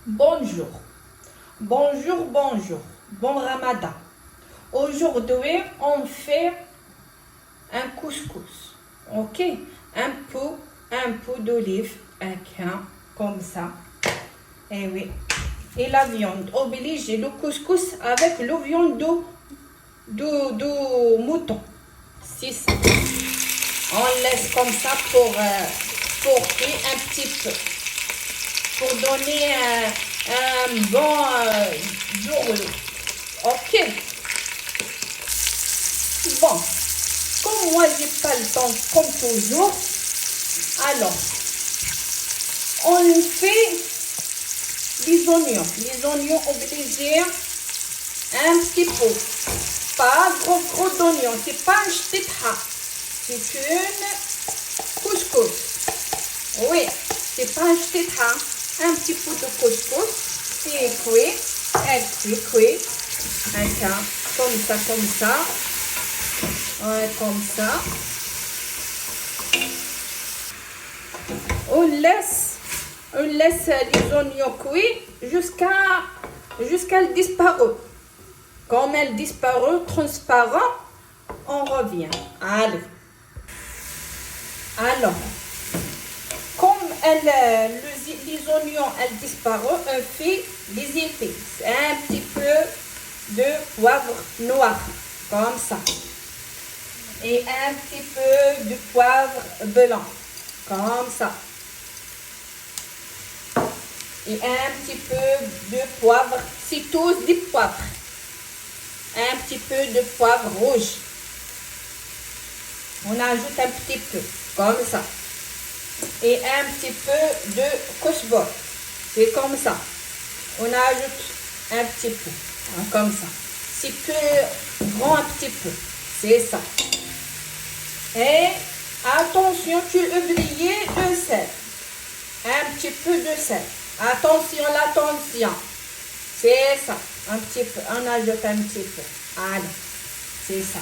Bonjour, bonjour, bonjour, bon ramadan. Aujourd'hui, on fait un couscous, ok? Un pot d'olive, comme ça. Et oui. Et la viande, obligé le couscous avec la viande de mouton. C'est ça. On laisse comme ça pour cuire un petit peu. Pour donner un bon jour. Ok. Bon. Comme moi, j'ai pas le temps, comme toujours. Alors, on fait les oignons. Les oignons obligés un petit peu. Pas gros d'oignons. C'est pas un shtitha. C'est une couscous. Oui, c'est pas un shtitha. Un petit peu de couscous. C'est cuit. Comme ça. Ouais, comme ça. On laisse les oignons cuits jusqu'à le disparaître. Quand elle disparaît, transparent, on revient. Allez. Alors, comme les oignons disparaissent, on fait des épices. Un petit peu de poivre noir, comme ça. Et un petit peu de poivre blanc, comme ça. Et un petit peu de poivre, c'est tous des poivres. Un petit peu de poivre rouge. On ajoute un petit peu, comme ça. Et un petit peu de couscous. C'est comme ça. On ajoute un petit peu, comme ça. C'est peu grand, un petit peu. C'est ça. Et attention, tu oublies le sel. Un petit peu de sel. Attention, l'attention. C'est ça. Un petit peu. On ajoute un petit peu. Allez. C'est ça.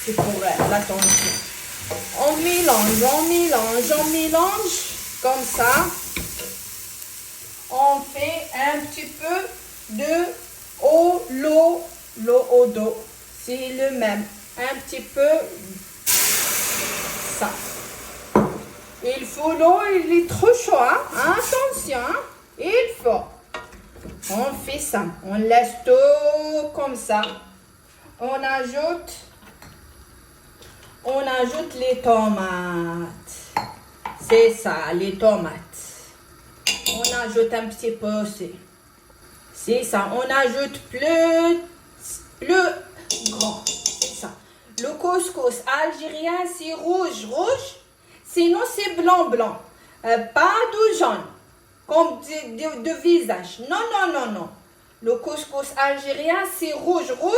C'est pour l'attention. On mélange. Comme ça. On fait un petit peu de l'eau au dos. C'est le même. Un petit peu ça. Il faut l'eau, il est trop chaud. Attention. Il faut. On fait ça. On laisse tout comme ça. On ajoute les tomates. C'est ça, les tomates. On ajoute un petit peu aussi. C'est ça. On ajoute plus grand. C'est ça. Le couscous algérien, c'est rouge. Sinon, c'est blanc. Pas de jaune. Comme de visage. Non. Le couscous algérien, c'est rouge ou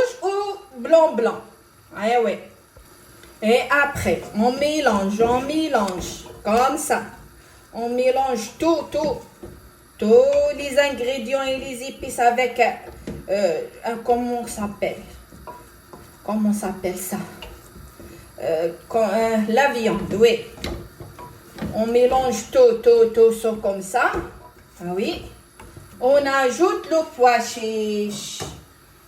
blanc. Ah oui. Et après, on mélange. Comme ça. On mélange tous les ingrédients et les épices avec comment s'appelle ça? La viande, oui. On mélange tout ça comme ça. Ah oui. On ajoute le pois chiche.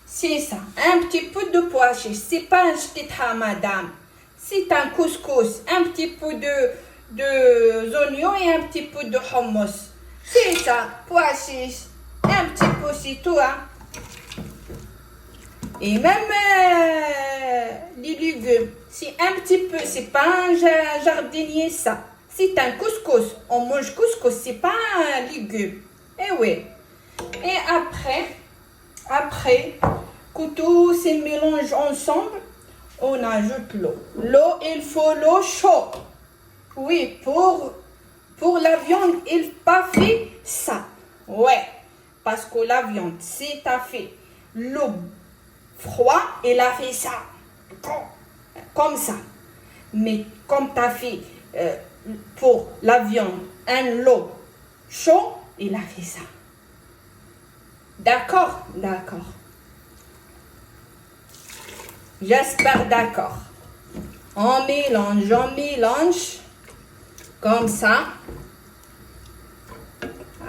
C'est ça. Un petit peu de pois chiche. C'est pas un shtitha, madame. C'est un couscous. Un petit peu de oignons et un petit peu de hummus. C'est ça. Pois chiche. Un petit peu, c'est tout, Et même les légumes. C'est un petit peu. C'est pas un jardinier, ça. C'est un couscous. On mange couscous. C'est pas un légume. Eh oui. Et après que tout ces mélanges ensemble, on ajoute l'eau. L'eau, il faut l'eau chaude. Oui, pour la viande, il pas fait ça. Ouais, parce que la viande, si tu as fait l'eau froide, il a fait ça. Comme ça. Mais comme tu as fait pour la viande un l'eau chaud, il a fait ça. D'accord. J'espère d'accord. On mélange. Comme ça.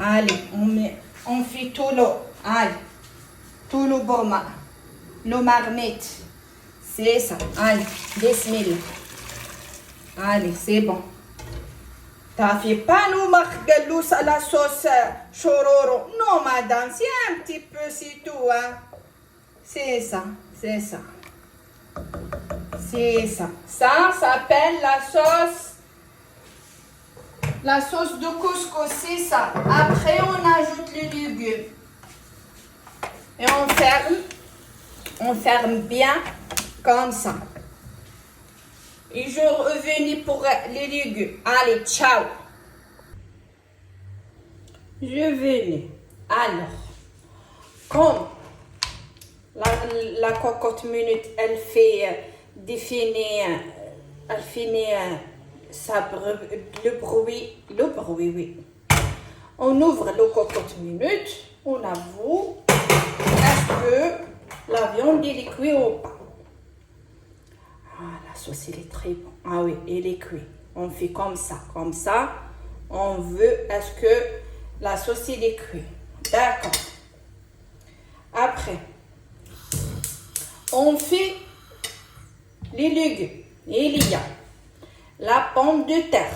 Allez, On fait tout l'eau. Allez. Tout le Burma. Le marmite. C'est ça. Allez. Bismillah. Allez, c'est bon. T'as fait pas nous margalous à la sauce chororo. Non, madame, c'est un petit peu, c'est tout, hein. C'est ça, c'est ça. C'est ça. Ça s'appelle la sauce de couscous, c'est ça. Après, on ajoute les légumes. Et on ferme bien comme ça. Et je revenais pour les légumes. Allez, ciao. Je venais. Alors, comme la cocotte minute, elle fait définir, elle finit le bruit, oui. On ouvre le cocotte minute, on avoue, est-ce que la viande elle est cuite ou pas? Ah, la sauce elle est très bonne. Ah oui, elle est cuite. On fait comme ça. On veut, est-ce que la sauce elle est cuite? D'accord. Après, on fait les légumes. Il y a la pomme de terre.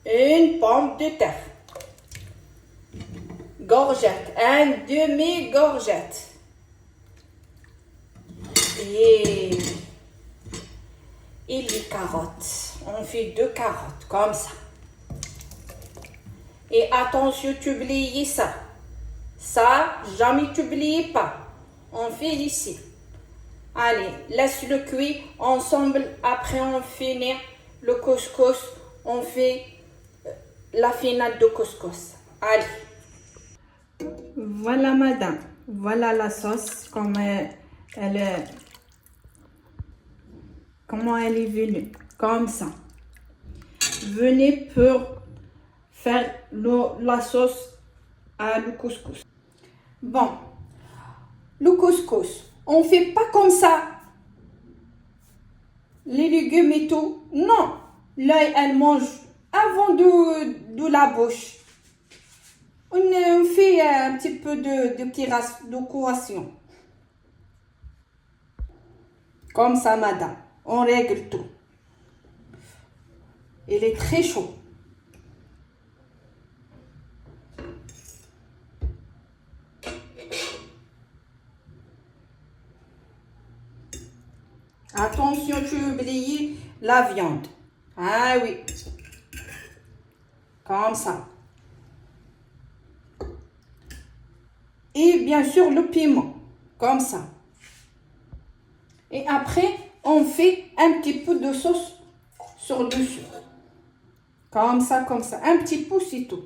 Une pomme de terre. Gorgette. Un demi-gorgette. Et les carottes. On fait 2 carottes, comme ça. Et attention, tu oublies ça. Ça, jamais tu oublies pas. On fait ici. Allez, laisse le cuire ensemble. Après, on finit le couscous. On fait la finale de couscous. Allez. Voilà, madame. Voilà la sauce, comment elle est venue. Comme ça. Venez pour faire la sauce à le couscous. Bon, le couscous, on ne fait pas comme ça. Les légumes et tout. Non, l'œil, elle mange avant de la bouche. On fait un petit peu de curation. Comme ça, madame. On règle tout. Il est très chaud. Attention, tu oublies la viande. Ah oui. Comme ça. Et bien sûr, le piment. Comme ça. Et après, on fait un petit peu de sauce sur dessus. Comme ça. Un petit peu, c'est tout.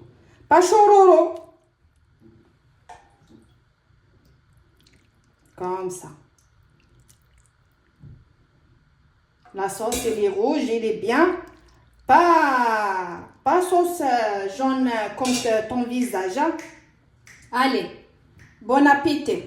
Pas chororo. Comme ça. La sauce, elle est rouge, elle est bien. Pas sauce jaune comme ton visage. Allez, bon appétit.